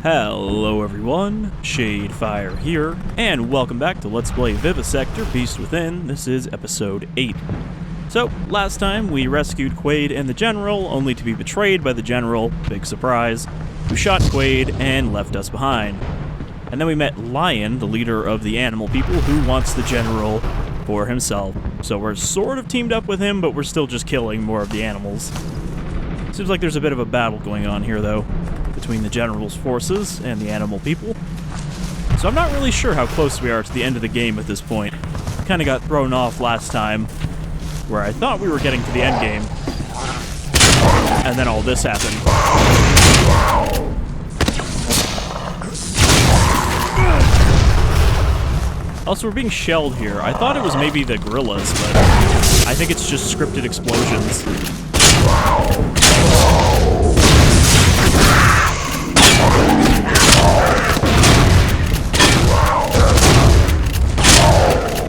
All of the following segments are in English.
Hello everyone, Shadefire here, and welcome back to Let's Play Vivisector Beast Within. This is episode 8. So, last time we rescued Quaid and the General, only to be betrayed by the General, big surprise, who shot Quaid and left us behind. And then we met Lion, the leader of the animal people, who wants the General for himself. So we're sort of teamed up with him, but we're still just killing more of the animals. Seems like there's a bit of a battle going on here, though, between the General's forces and the animal people. So I'm not really sure how close we are to the end of the game at this point. I kind of got thrown off last time, where I thought we were getting to the end game, and then all this happened. Also, we're being shelled here. I thought it was maybe the gorillas, but I think it's just scripted explosions.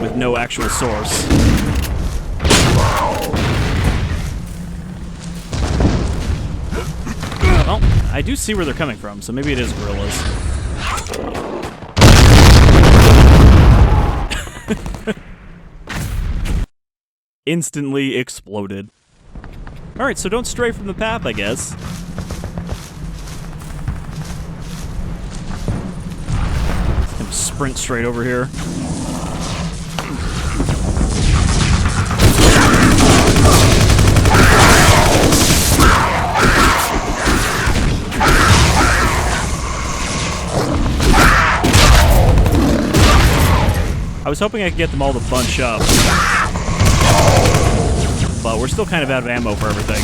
With no actual source. Well, I do see where they're coming from, so maybe it is gorillas. Instantly exploded. Alright, so don't stray from the path, I guess. Just gonna sprint straight over here. I was hoping I could get them all to bunch up. But we're still kind of out of ammo for everything.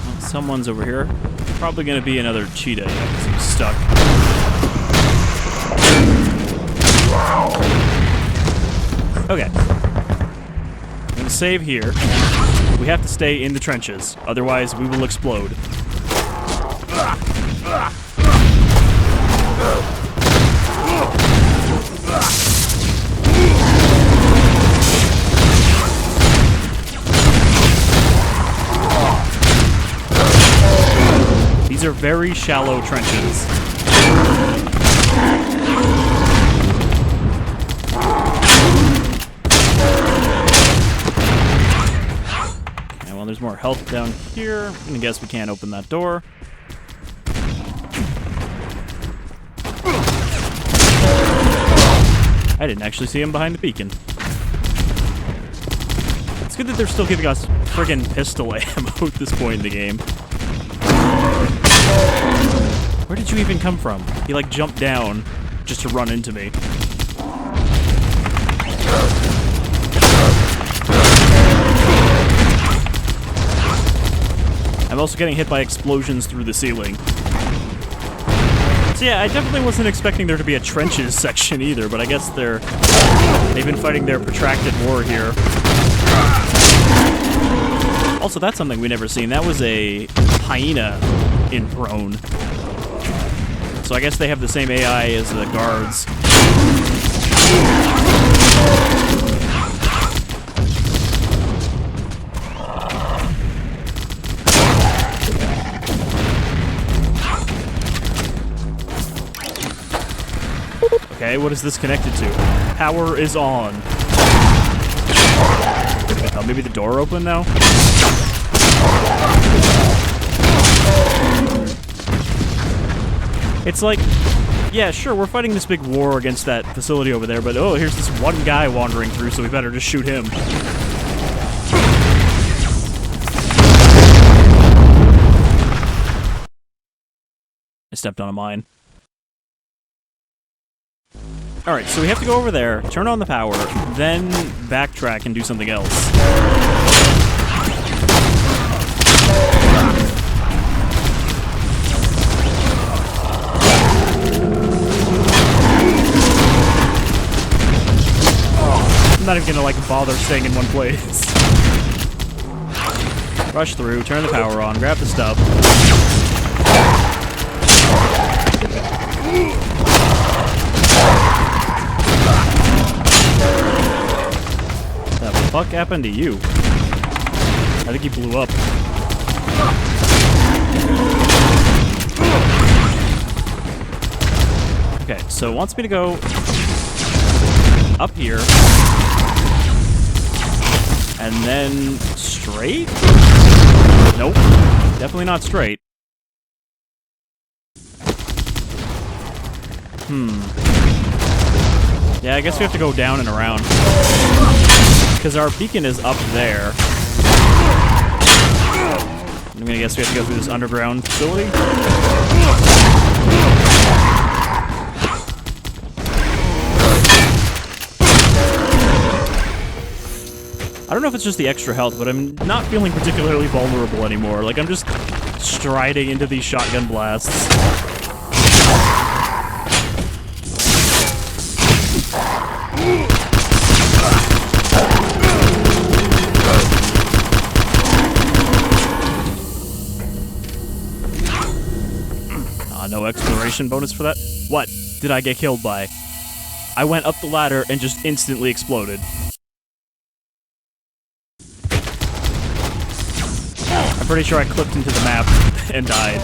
Well, someone's over here. Probably going to be another cheetah, yeah, because he's stuck. Okay. I'm going to save here. We have to stay in the trenches, otherwise we will explode. These are very shallow trenches. There's more health down here. I'm gonna guess we can't open that door. I didn't actually see him behind the beacon. It's good that they're still giving us friggin' pistol ammo at this point in the game. Where did you even come from? He like jumped down just to run into me. I'm also getting hit by explosions through the ceiling. So yeah, I definitely wasn't expecting there to be a trenches section either, but I guess they've been fighting their protracted war here. Also, that's something we never seen. That was a hyena in prone. So I guess they have the same AI as the guards. Okay, what is this connected to? Power is on. Oh, maybe the door open now? It's like, yeah, sure, we're fighting this big war against that facility over there, but oh, here's this one guy wandering through, so we better just shoot him. I stepped on a mine. Alright, so we have to go over there, turn on the power, then backtrack and do something else. I'm not even gonna, like, bother staying in one place. Rush through, turn the power on, grab the stuff. fuck happened to you? I think he blew up. Okay, so it wants me to go up here. And then straight? Nope. Definitely not straight. Yeah, I guess we have to go down and around. Because our beacon is up there. I'm gonna guess we have to go through this underground facility. I don't know if it's just the extra health, but I'm not feeling particularly vulnerable anymore. Like, I'm just striding into these shotgun blasts. No exploration bonus for that? What did I get killed by? I went up the ladder and just instantly exploded. I'm pretty sure I clipped into the map and died.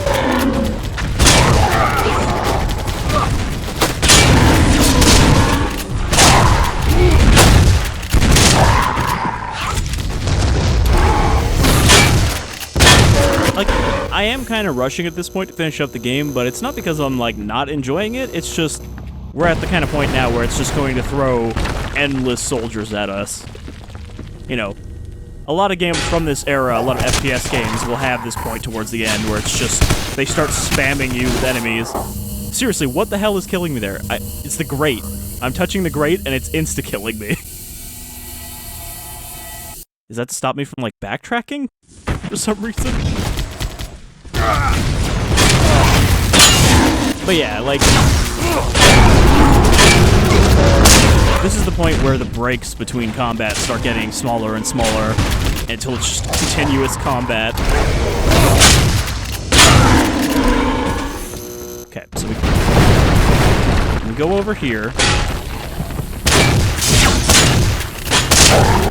Like, I am kind of rushing at this point to finish up the game, but it's not because I'm, like, not enjoying it. It's just, we're at the kind of point now where it's just going to throw endless soldiers at us. You know, a lot of games from this era, a lot of FPS games will have this point towards the end where it's just, they start spamming you with enemies. Seriously, what the hell is killing me there? It's the grate. I'm touching the grate and it's insta-killing me. Is that to stop me from, like, backtracking? For some reason? But yeah, like, this is the point where the breaks between combat start getting smaller and smaller until it's just continuous combat. Okay, so we go over here.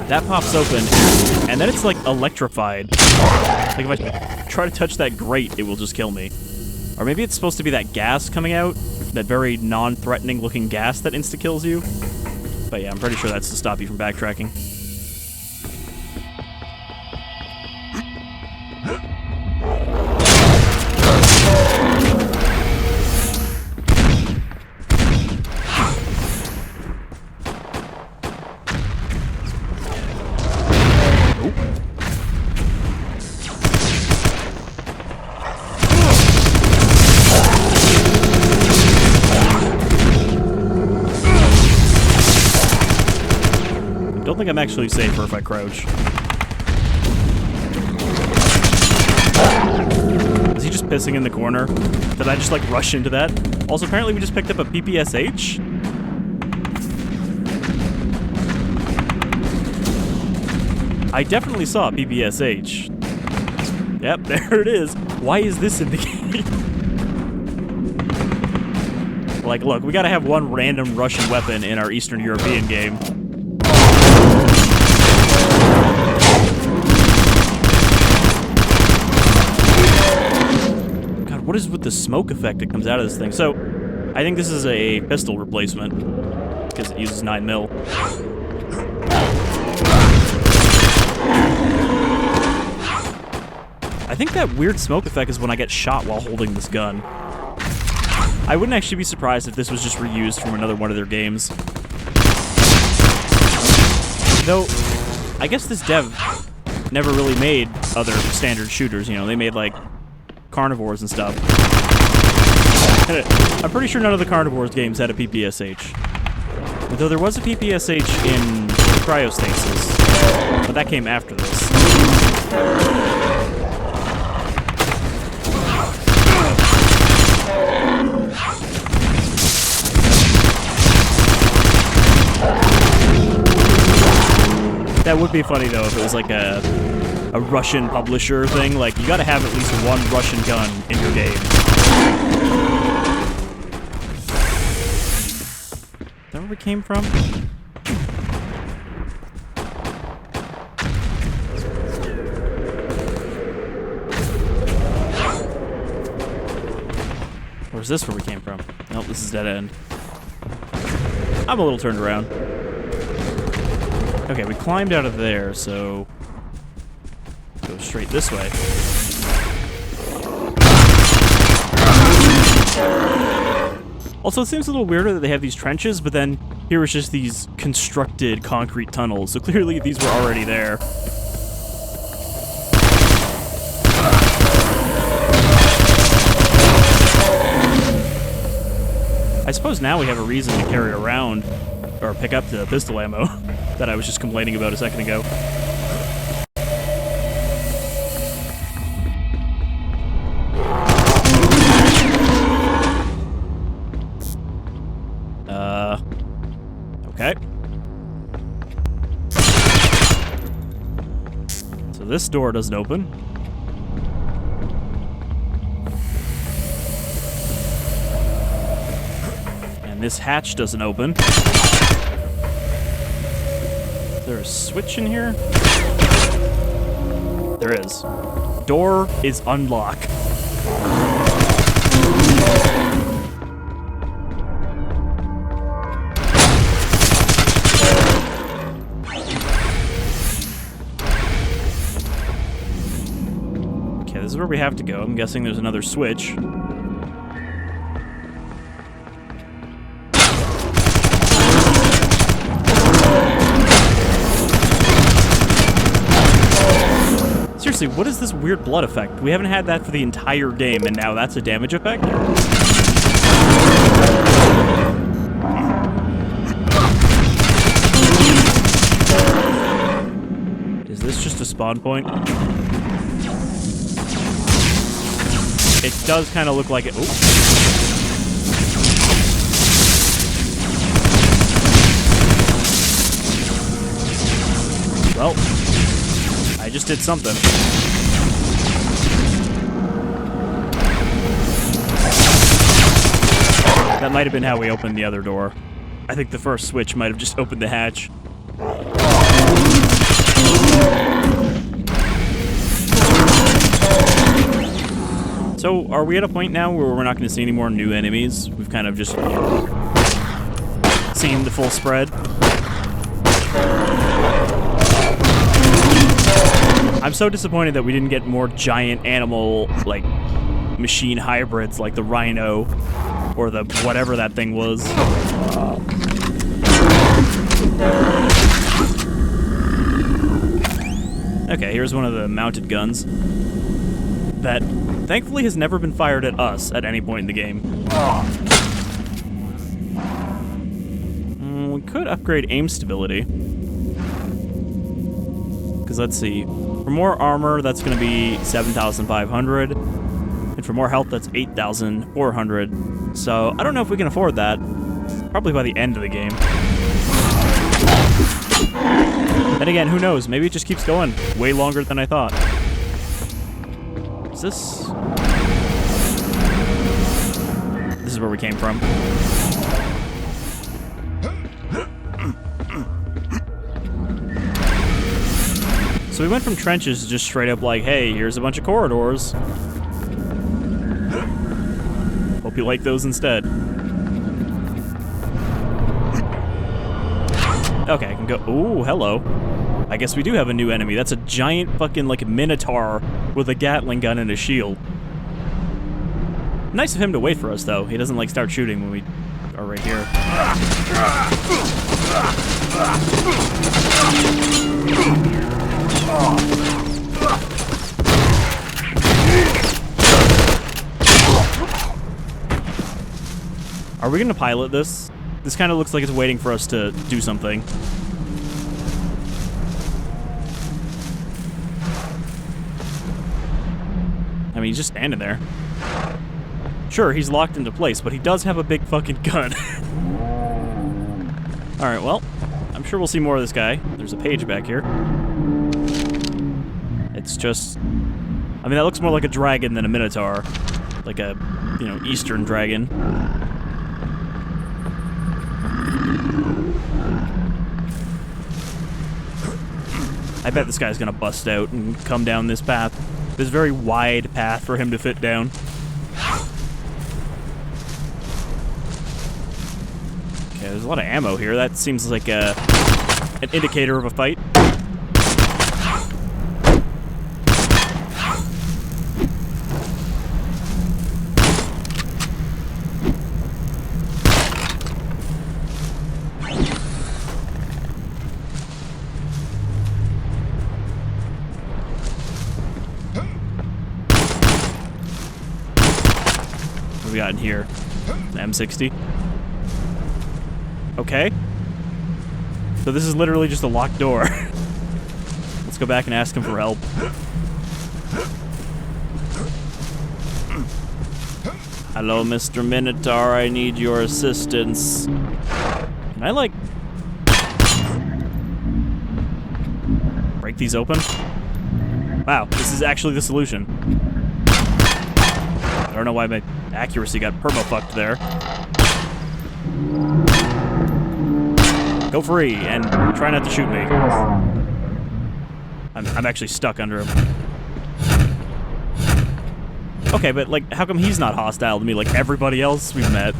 That pops open, and then it's, like, electrified. Like, if I try to touch that grate, it will just kill me. Or maybe it's supposed to be that gas coming out, that very non-threatening looking gas that insta-kills you. But yeah, I'm pretty sure that's to stop you from backtracking. I don't think I'm actually safer if I crouch. Is he just pissing in the corner? Did I just, like, rush into that? Also, apparently we just picked up a ppsh. I definitely saw a ppsh. Yep, there it is. Why is this in the game? Like, look, we gotta have one random Russian weapon in our Eastern European game. God, what is with the smoke effect that comes out of this thing? So, I think this is a pistol replacement, because it uses 9mm. I think that weird smoke effect is when I get shot while holding this gun. I wouldn't actually be surprised if this was just reused from another one of their games. Though, I guess this dev never really made other standard shooters, you know, they made, like, carnivores and stuff. I'm pretty sure none of the carnivores games had a ppsh. Though there was a ppsh in Cryostasis, but that came after this. That would be funny, though, if it was like a Russian publisher thing. Like, you gotta have at least one Russian gun in your game. Is that where we came from? Or is this where we came from? Nope, this is dead end. I'm a little turned around. Okay, we climbed out of there, so... go straight this way. Also, it seems a little weirder that they have these trenches, but then here is just these constructed concrete tunnels. So clearly these were already there. I suppose now we have a reason to carry around, or pick up the pistol ammo that I was just complaining about a second ago. Okay. So this door doesn't open. And this hatch doesn't open. Is there a switch in here? There is. Door is unlocked. Okay, this is where we have to go. I'm guessing there's another switch. Seriously, what is this weird blood effect? We haven't had that for the entire game, and now that's a damage effect? Is this just a spawn point? It does kind of look like it. Ooh. Well, I just did something. That might have been how we opened the other door. I think the first switch might have just opened the hatch. So, are we at a point now where we're not going to see any more new enemies? We've kind of just seen the full spread. I'm so disappointed that we didn't get more giant animal, like, machine hybrids like the rhino or the whatever that thing was. Okay, here's one of the mounted guns that thankfully has never been fired at us at any point in the game. We could upgrade aim stability. Because let's see. For more armor, that's going to be 7,500. And for more health, that's 8,400. So, I don't know if we can afford that. Probably by the end of the game. Then again, who knows? Maybe it just keeps going way longer than I thought. Is this... This is where we came from. So we went from trenches to just straight up like, hey, here's a bunch of corridors. Hope you like those instead. Okay, I can go... Ooh, hello. I guess we do have a new enemy. That's a giant fucking, like, Minotaur with a Gatling gun and a shield. Nice of him to wait for us, though. He doesn't, like, start shooting when we are right here. Are we gonna pilot this? This kind of looks like it's waiting for us to do something. I mean, he's just standing there. Sure, he's locked into place, but he does have a big fucking gun. Alright, well, I'm sure we'll see more of this guy. There's a page back here. It's just... I mean, that looks more like a dragon than a Minotaur. Like a, you know, Eastern dragon. I bet this guy's gonna bust out and come down this path. This very wide path for him to fit down. there's a lot of ammo here. That seems like an indicator of a fight. What do we got in here? An M60. Okay. So this is literally just a locked door. Let's go back and ask him for help. Hello, Mr. Minotaur. I need your assistance. Can I, like, break these open? Wow, this is actually the solution. I don't know why my accuracy got perma-fucked there. Go free, and try not to shoot me. I'm actually stuck under him. Okay, but, like, how come he's not hostile to me like everybody else we've met?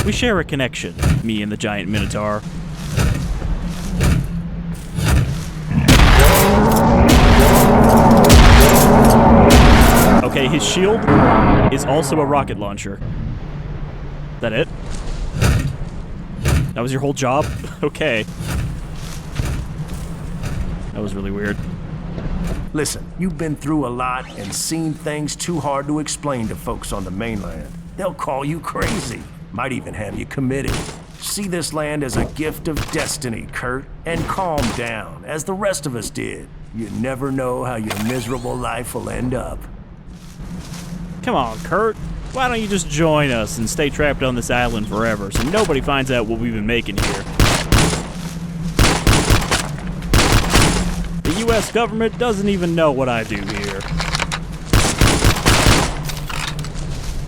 We share a connection, me and the giant Minotaur. Okay, his shield is also a rocket launcher. Is that it? That was your whole job? Okay. That was really weird. Listen, you've been through a lot and seen things too hard to explain to folks on the mainland. They'll call you crazy, might even have you committed. See this land as a gift of destiny, Kurt, and calm down, as the rest of us did. You never know how your miserable life will end up. Come on, Kurt. Why don't you just join us and stay trapped on this island forever so nobody finds out what we've been making here? The U.S. government doesn't even know what I do here.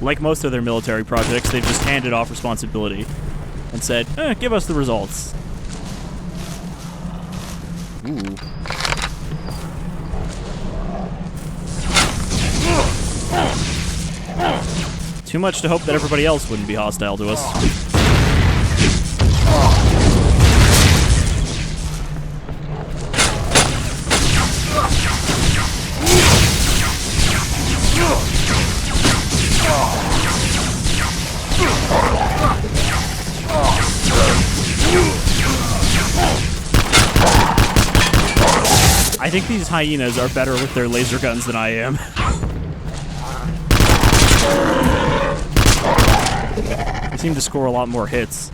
Like most of their military projects, they've just handed off responsibility and said, give us the results. Ooh. Too much to hope that everybody else wouldn't be hostile to us. I think these hyenas are better with their laser guns than I am. They seem to score a lot more hits.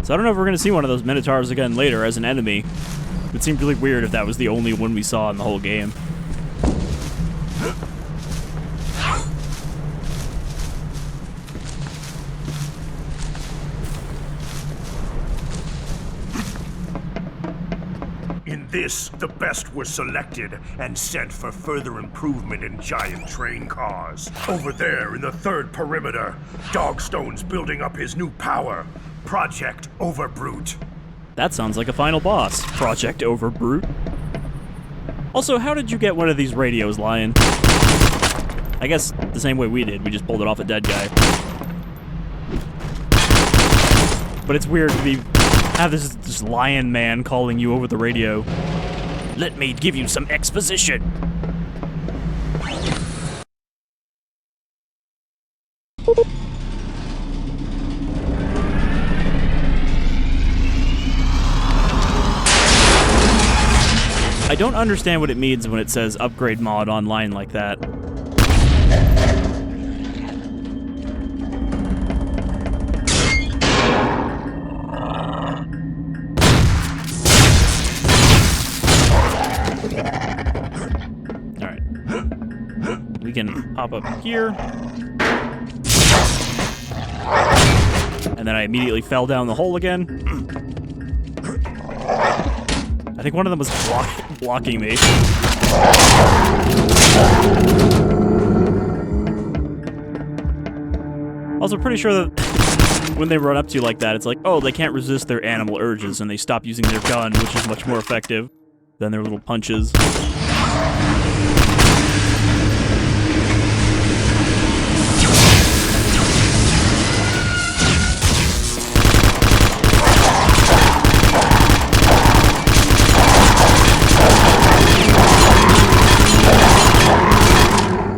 So I don't know if we're going to see one of those Minotaurs again later as an enemy. It seemed really weird if that was the only one we saw in the whole game. This, the best were selected and sent for further improvement in giant train cars. Over there in the third perimeter, Dogstone's building up his new power, Project Overbrute. That sounds like a final boss, Project Overbrute. Also, how did you get one of these radios, Lion? I guess the same way we did, we just pulled it off a dead guy. But it's weird to have this lion man calling you over the radio. Let me give you some exposition. I don't understand what it means when it says upgrade mod online like that. We can pop up here. And then I immediately fell down the hole again. I think one of them was blocking me. Also pretty sure that when they run up to you like that, it's like, oh, they can't resist their animal urges, and they stop using their gun, which is much more effective than their little punches.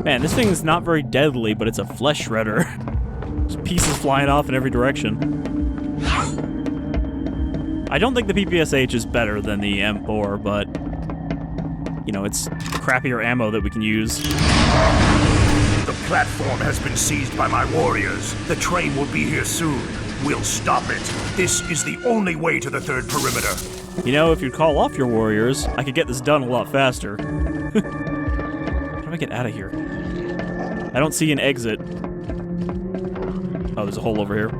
Man, this thing is not very deadly, but it's a flesh shredder. Just pieces flying off in every direction. I don't think the ppsh is better than the M4, but, you know, it's crappier ammo that we can use. The platform has been seized by my warriors. The train will be here soon. We'll stop it. This is the only way to the third perimeter. You know, if you'd call off your warriors, I could get this done a lot faster. How do I get out of here? I don't see an exit. Oh, there's a hole over here.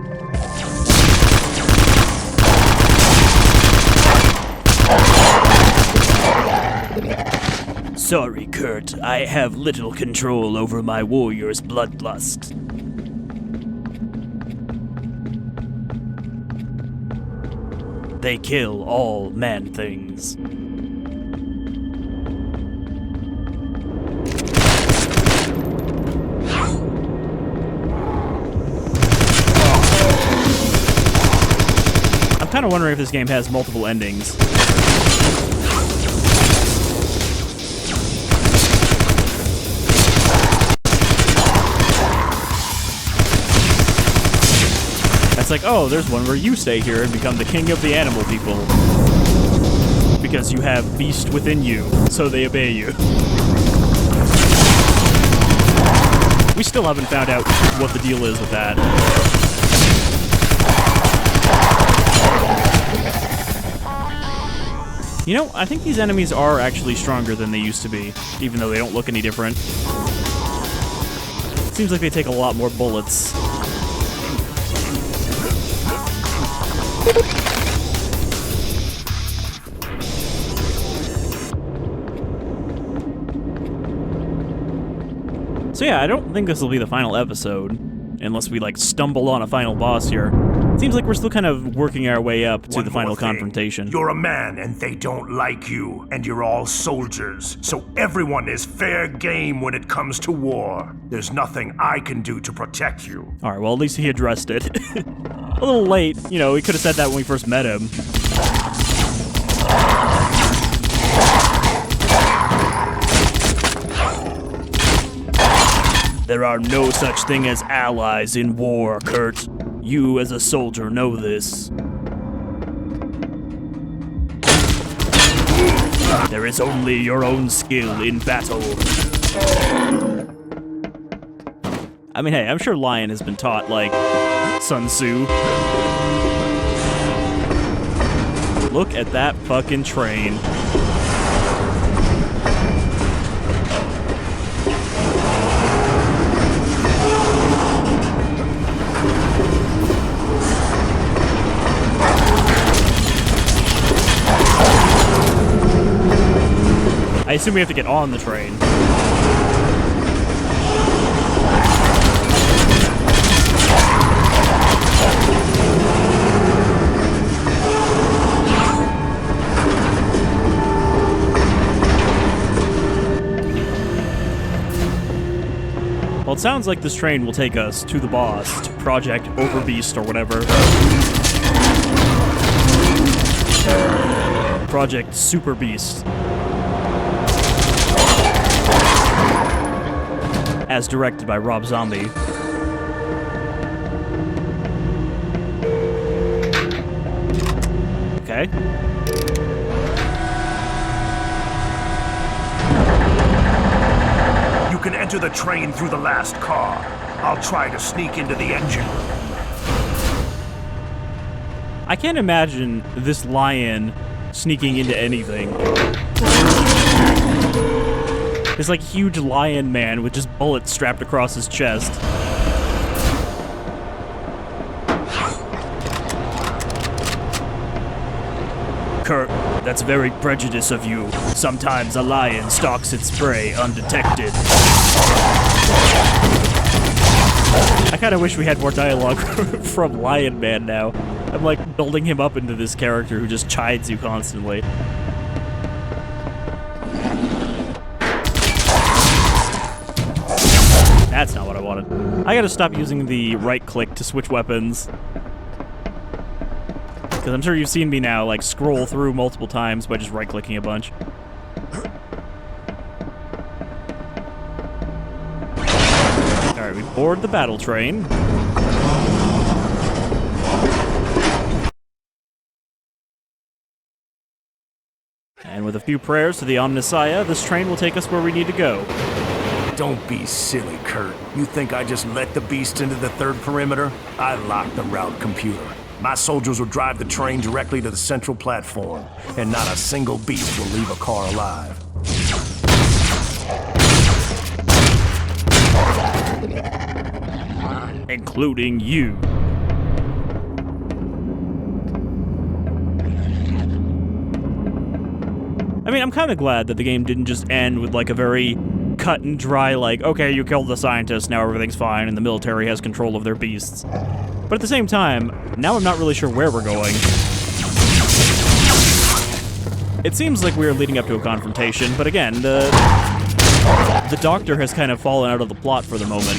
Sorry, Kurt. I have little control over my warrior's bloodlust. They kill all man-things. I'm kind of wondering if this game has multiple endings. It's like, oh, there's one where you stay here and become the king of the animal people. Because you have beast within you, so they obey you. We still haven't found out what the deal is with that. You know, I think these enemies are actually stronger than they used to be, even though they don't look any different. Seems like they take a lot more bullets. So yeah, I don't think this will be the final episode, unless we, like, stumble on a final boss here. Seems like we're still kind of working our way up to the final confrontation. You're a man, and they don't like you, and you're all soldiers, so everyone is fair game when it comes to war. There's nothing I can do to protect you. Alright, well, at least he addressed it. A little late, you know, he could have said that when we first met him. There are no such thing as allies in war, Kurt. You, as a soldier, know this. There is only your own skill in battle. I mean, hey, I'm sure Lion has been taught, like, Sun Tzu. Look at that fucking train. I assume we have to get on the train. Well, it sounds like this train will take us to the boss, to Project Overbeast or whatever. Project Super Beast. As directed by Rob Zombie. Okay. You can enter the train through the last car. I'll try to sneak into the engine. I can't imagine this lion sneaking into anything. This, like, huge lion man with just bullets strapped across his chest. Kurt, that's very prejudiced of you. Sometimes a lion stalks its prey undetected. I kind of wish we had more dialogue from Lion Man now. I'm like building him up into this character who just chides you constantly. That's not what I wanted. I gotta stop using the right click to switch weapons. Because I'm sure you've seen me now, like, scroll through multiple times by just right-clicking a bunch. Alright, we board the battle train. And with a few prayers to the Omnissiah, this train will take us where we need to go. Don't be silly, Kurt. You think I just let the beast into the third perimeter? I locked the route computer. My soldiers will drive the train directly to the central platform, and not a single beast will leave a car alive. Including you. I mean, I'm kind of glad that the game didn't just end with, like, a very cut and dry, like, okay, you killed the scientists, now everything's fine, and the military has control of their beasts. But at the same time, now I'm not really sure where we're going. It seems like we're leading up to a confrontation, but again, the Doctor has kind of fallen out of the plot for the moment.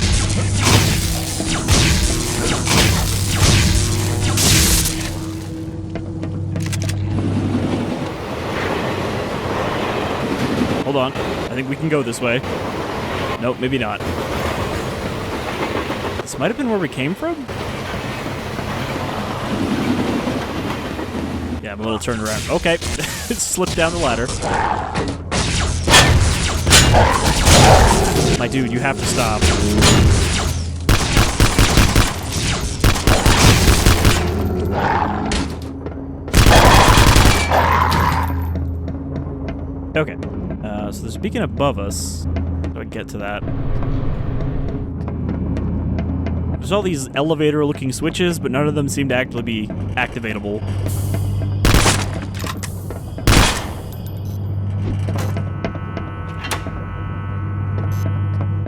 Hold on. I think we can go this way. Nope, maybe not. This might have been where we came from? Yeah, I'm a little turned around. Okay. Slipped down the ladder. My dude, you have to stop. Okay. So there's a beacon above us. How do I get to that? There's all these elevator-looking switches, but none of them seem to actually be activatable.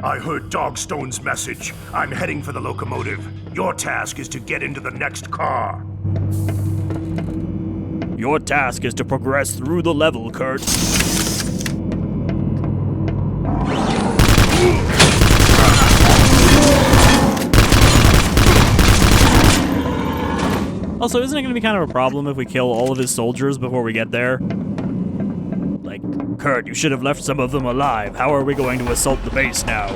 I heard Dogstone's message. I'm heading for the locomotive. Your task is to get into the next car. Your task is to progress through the level, Kurt. Also, isn't it going to be kind of a problem if we kill all of his soldiers before we get there? Like, Kurt, you should have left some of them alive. How are we going to assault the base now?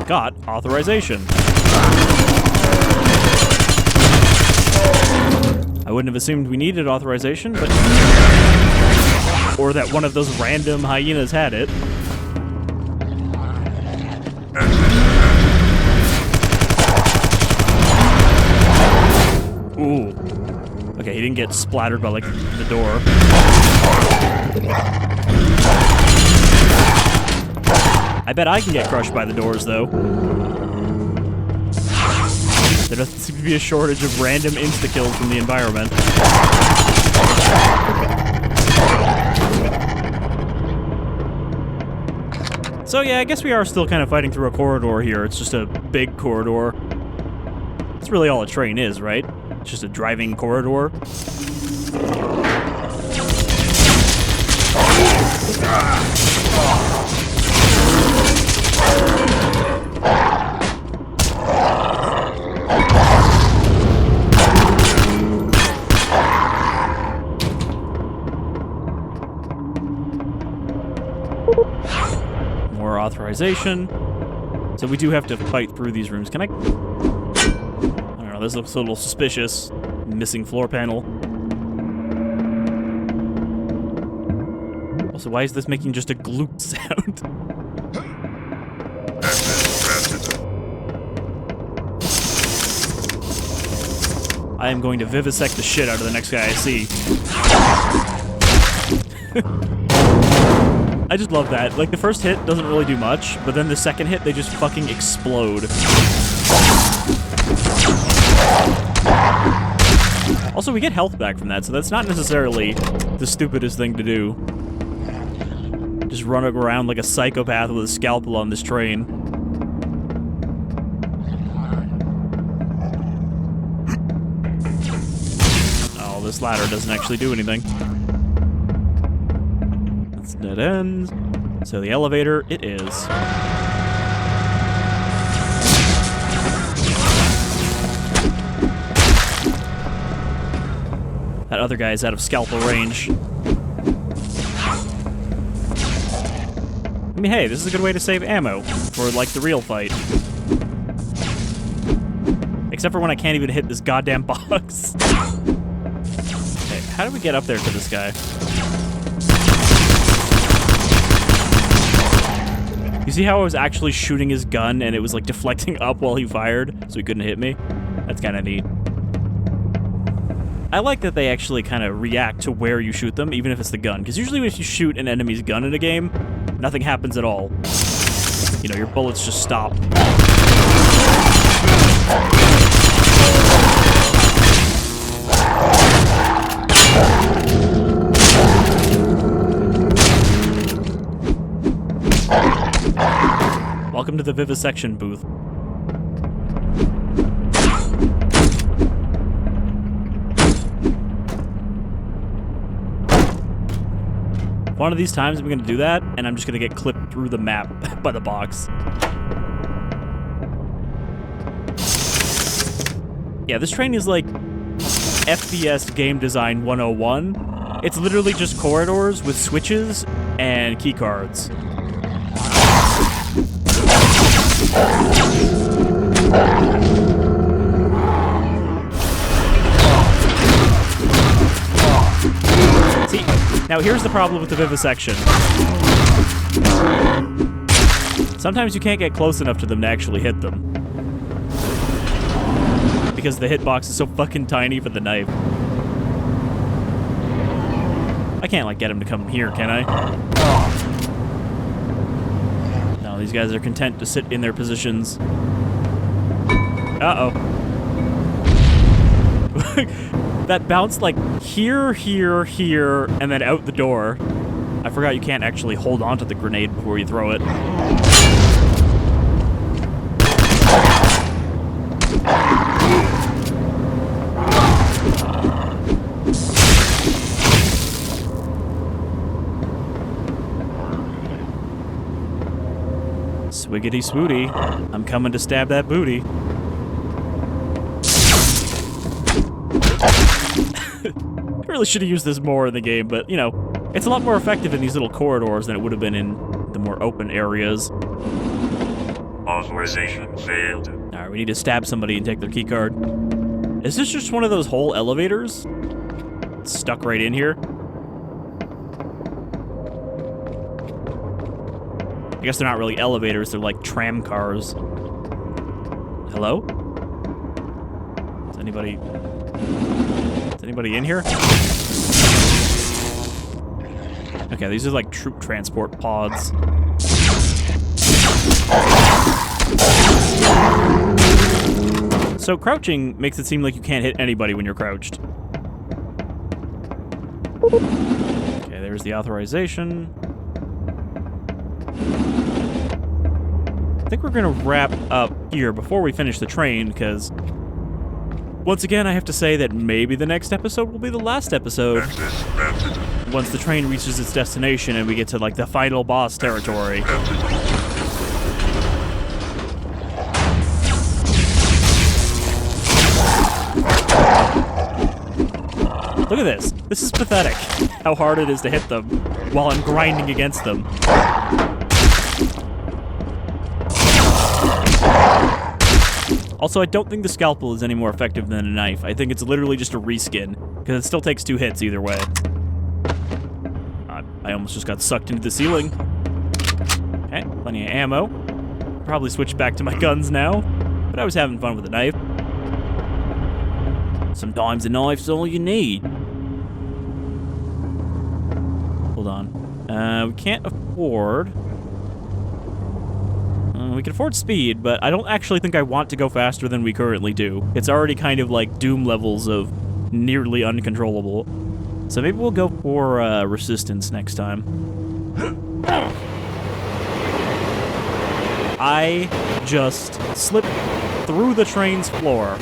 Got authorization. I wouldn't have assumed we needed authorization, but... Or that one of those random hyenas had it. Ooh. Okay, he didn't get splattered by, like, the door. I bet I can get crushed by the doors, though. There doesn't seem to be a shortage of random insta-kills from the environment. So yeah, I guess we are still kind of fighting through a corridor here. It's just a big corridor. That's really all a train is, right? It's just a driving corridor. More authorization. So we do have to fight through these rooms. Can I don't know, this looks a little suspicious. Missing floor panel. Also, why is this making just a gloop sound? I am going to vivisect the shit out of the next guy I see. I just love that. Like, the first hit doesn't really do much, but then the second hit, they just fucking explode. Also, we get health back from that, so that's not necessarily the stupidest thing to do. Just run around like a psychopath with a scalpel on this train. Oh, this ladder doesn't actually do anything. That's dead ends. So the elevator, it is. That other guy is out of scalpel range. I mean, hey, this is a good way to save ammo for, like, the real fight. Except for when I can't even hit this goddamn box. Okay, how do we get up there to this guy? You see how I was actually shooting his gun and it was, like, deflecting up while he fired, so he couldn't hit me? That's kind of neat. I like that they actually kind of react to where you shoot them, even if it's the gun. Because usually if you shoot an enemy's gun in a game, nothing happens at all. You know, your bullets just stop. Welcome to the Vivisection booth. One of these times I'm going to do that, and I'm just going to get clipped through the map by the box. Yeah, this train is like FPS game design 101. It's literally just corridors with switches and key cards. See, now here's the problem with the Vivisection. Sometimes you can't get close enough to them to actually hit them. Because the hitbox is so fucking tiny for the knife. I can't, like, get him to come here, can I? No, these guys are content to sit in their positions. Uh-oh. That bounced, like, here, here, here, and then out the door. I forgot you can't actually hold onto the grenade before you throw it. Swiggity swooty. I'm coming to stab that booty. I really should have used this more in the game, but, you know, it's a lot more effective in these little corridors than it would have been in the more open areas. Authorization failed. Alright, we need to stab somebody and take their keycard. Is this just one of those whole elevators? It's stuck right in here? I guess they're not really elevators, they're like tram cars. Hello? Is anybody in here? Okay, these are like troop transport pods. So crouching makes it seem like you can't hit anybody when you're crouched. Okay, there's the authorization. I think we're gonna wrap up here before we finish the train, because once again, I have to say that maybe the next episode will be the last episode. Once the train reaches its destination and we get to, like, the final boss territory. Look at this. This is pathetic, how hard it is to hit them while I'm grinding against them. Also, I don't think the scalpel is any more effective than a knife. I think it's literally just a reskin, because it still takes 2 hits either way. I almost just got sucked into the ceiling. Okay, plenty of ammo. Probably switch back to my guns now, but I was having fun with the knife. Sometimes a knife's all you need. Hold on. We can't afford... We can afford speed, but I don't actually think I want to go faster than we currently do. It's already kind of like Doom levels of nearly uncontrollable. So maybe we'll go for resistance next time. I just slipped through the train's floor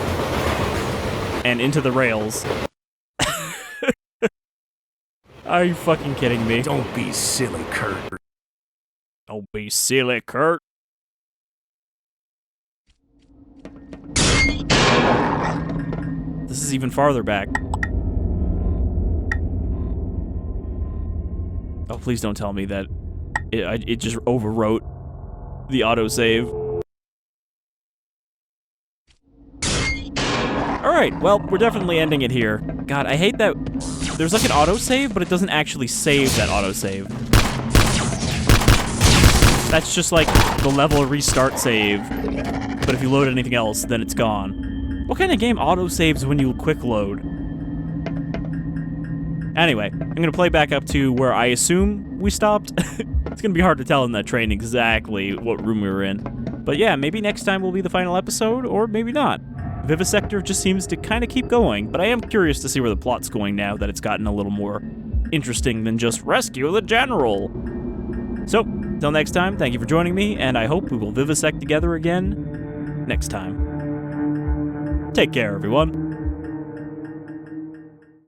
and into the rails. Are you fucking kidding me? Don't be silly, Kurt. Don't be silly, Kurt. This is even farther back. Oh, please don't tell me that it just overwrote the autosave. Alright, well, we're definitely ending it here. God, I hate that there's like an autosave, but it doesn't actually save that autosave. That's just like the level restart save, but if you load anything else, then it's gone. What kind of game autosaves when you quick load? Anyway, I'm gonna play back up to where I assume we stopped. It's gonna be hard to tell in that train exactly what room we were in. But yeah, maybe next time will be the final episode, or maybe not. Vivisector just seems to kind of keep going, but I am curious to see where the plot's going now that it's gotten a little more interesting than just rescue the General. So, till next time, thank you for joining me, and I hope we will vivisect together again next time. Take care, everyone.